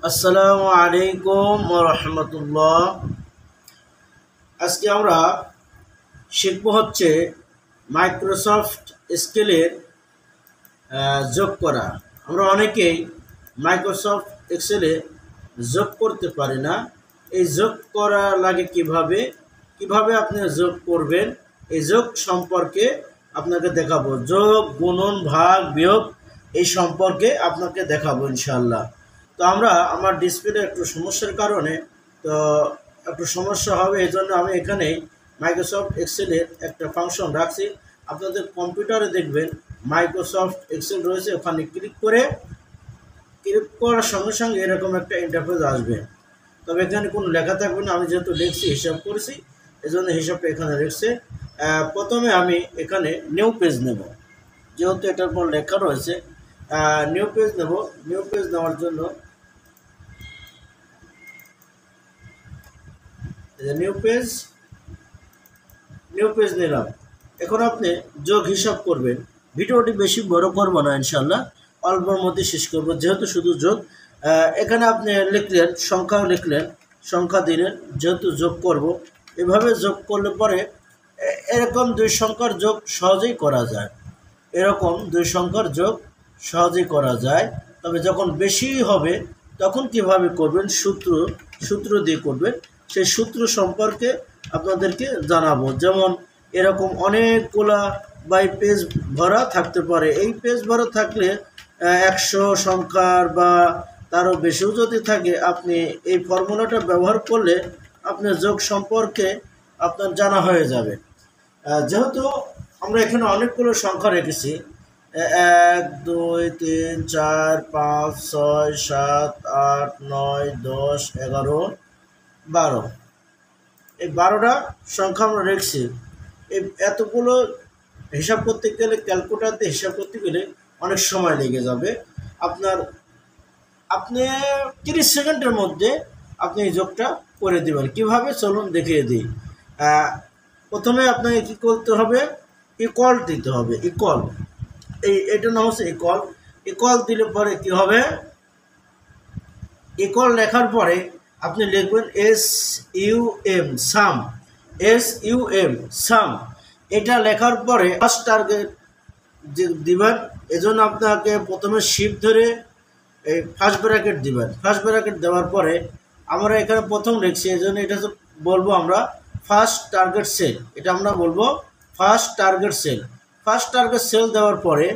আসসালামু আলাইকুম ওয়া রাহমাতুল্লাহ। আজকে আমরা শিখব হচ্ছে মাইক্রোসফট এক্সেলের যোগ করা। আমরা অনেকেই মাইক্রোসফট এক্সেলে যোগ করতে পারি না। এই যোগ করা লাগে কিভাবে আপনি যোগ করবেন, এই যোগ সম্পর্কে আপনাকে দেখাবো। যোগ, গুণন, ভাগ, বিয়োগ এই সম্পর্কে আপনাকে দেখাবো ইনশাআল্লাহ। তো আমার ডিসপ্লে একটু সমস্যার কারণে তো একটু সমস্যা হবে, এই জন্য আমি এখানে মাইক্রোসফট এক্সেলের একটা ফাংশন রাখছি। আপনাদের কম্পিউটারে দেখবেন মাইক্রোসফট এক্সেল রয়েছে, ওখানে ক্লিক করার সঙ্গে সঙ্গে এরকম একটা ইন্টারফেস আসবে। তবে এখানে কোনো লেখা থাকবে না, আমি যেহেতু লিখছি, হিসাব করেছি, এই জন্য হিসাবটা এখানে রেখেছে। প্রথমে আমি এখানে নিউ পেজ নেব, যেহেতু এটার পর লেখা রয়েছে। নিউ পেজ নেব। নিউ পেজ নেওয়ার জন্য নিউ পেজ নিলাম। এখন আপনি যোগ হিসাব করবেন। ভিডিওটি বেশি বড় করব না ইনশাআল্লাহ, অল্পর মধ্যে শেষ করব, যেহেতু শুধু যোগ। এখানে আপনি লিখলেন, সংখ্যা দিলেন, যেহেতু যোগ করব। এভাবে যোগ করলে পরে এরকম দুই সংখ্যার যোগ সহজেই করা যায়। তবে যখন বেশি হবে তখন কিভাবে করবেন, সূত্র দিয়ে করবেন। সেই সূত্র সম্পর্কে আপনাদেরকে জানাবো। যেমন এরকম অনেকগুলা বাই পেজ ভরা থাকতে পারে। এই পেজ ভরা থাকলে 100 সংখ্যার বা তারও বেশিও যদি থাকে, আপনি এই ফর্মুলাটা ব্যবহার করলে আপনার যোগ সম্পর্কে আপনার জানা হয়ে যাবে। যেহেতু আমরা এখানে অনেকগুলো সংখ্যা রেখেছি, 1 2 3 4 5 6 7 8 9 10 11 12, এই 12টা সংখ্যা আমরা রেখেছি। এই এতগুলো হিসাব করতে গেলে, ক্যালকুলেটরতে হিসাব করতে গেলে অনেক সময় লেগে যাবে। আপনি 30 সেকেন্ডের মধ্যে আপনি এই যোগটা করে দেবেন। কিভাবে চলুন দেখিয়ে দিই। প্রথমে আপনাকে কি করতে হবে, ইকুয়াল দিতে হবে। এটার নাম হচ্ছে ইকুয়াল দিলে পরে কি হবে, ইকুয়াল লেখার পরে আপনি লিখবেন সাম। এটা লেখার পরে ফার্স্ট টার্গেট দিবেন। এজন্য আপনাকে প্রথমে শিফট ধরে এই ফার্স্ট ব্র্যাকেট দিবেন। ফার্স্ট ব্র্যাকেট দেওয়ার পরে আমরা এখানে প্রথম লিখছি, এই জন্য এটা বলবো আমরা ফার্স্ট টার্গেট সেল। এটা আমরা বলবো ফার্স্ট টার্গেট সেল দেওয়ার পরে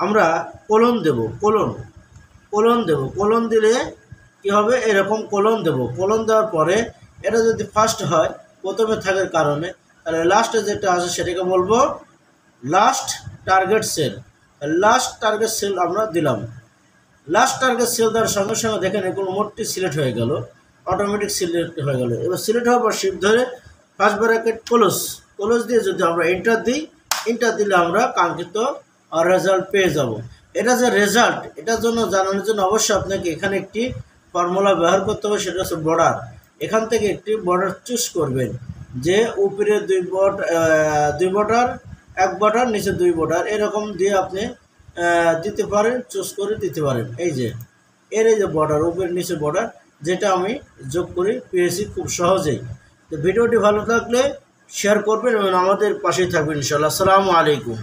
আমরা কোলন দেব। কোলন দিলে কি হবে, এরকম কোলন দেব। কোলন দেওয়ার পরে এটা যদি ফার্স্ট হয় প্রথমে থাকার কারণে, তাহলে লাস্টে যেটা আছে সেটাকে বলবো লাস্ট টার্গেট সেল আমরা দিলাম। লাস্ট টার্গেট সেল দেওয়ার সঙ্গে সঙ্গে দেখেন এগুলো মোটটি সিলেক্ট হয়ে গেল, অটোমেটিক সিলেক্ট হয়ে গেল। এবার সিলেক্ট হওয়ার পর শিফট ধরে ফার্স্ট ব্র্যাকেট ক্লোজ দিয়ে যদি আমরা এন্টার দিলে আমরা কাঙ্ক্ষিত রেজাল্ট পেয়ে যাব। এটা যে রেজাল্ট, এটার জন্য জানানোর জন্য অবশ্যই আপনাকে এখানে একটি ফর্মুলা ব্যবহার করতে হবে, সেটা হচ্ছে বর্ডার। এখান থেকে একটি বর্ডার চুজ করবেন, যে উপরে 2 বর্ডার, 1 বর্ডার, নিচে 2 বর্ডার, এরকম দিয়ে আপনি দিতে পারেন, চুজ করে দিতে পারেন। এই যে বর্ডার, উপরে নিচে বর্ডার, যেটা আমি যোগ করে পেয়েছি খুব সহজেই। তো ভিডিওটি ভালো লাগলে শেয়ার করবেন এবং আমাদের পাশেই থাকবেন ইনশাআল্লাহ। আসসালামু আলাইকুম।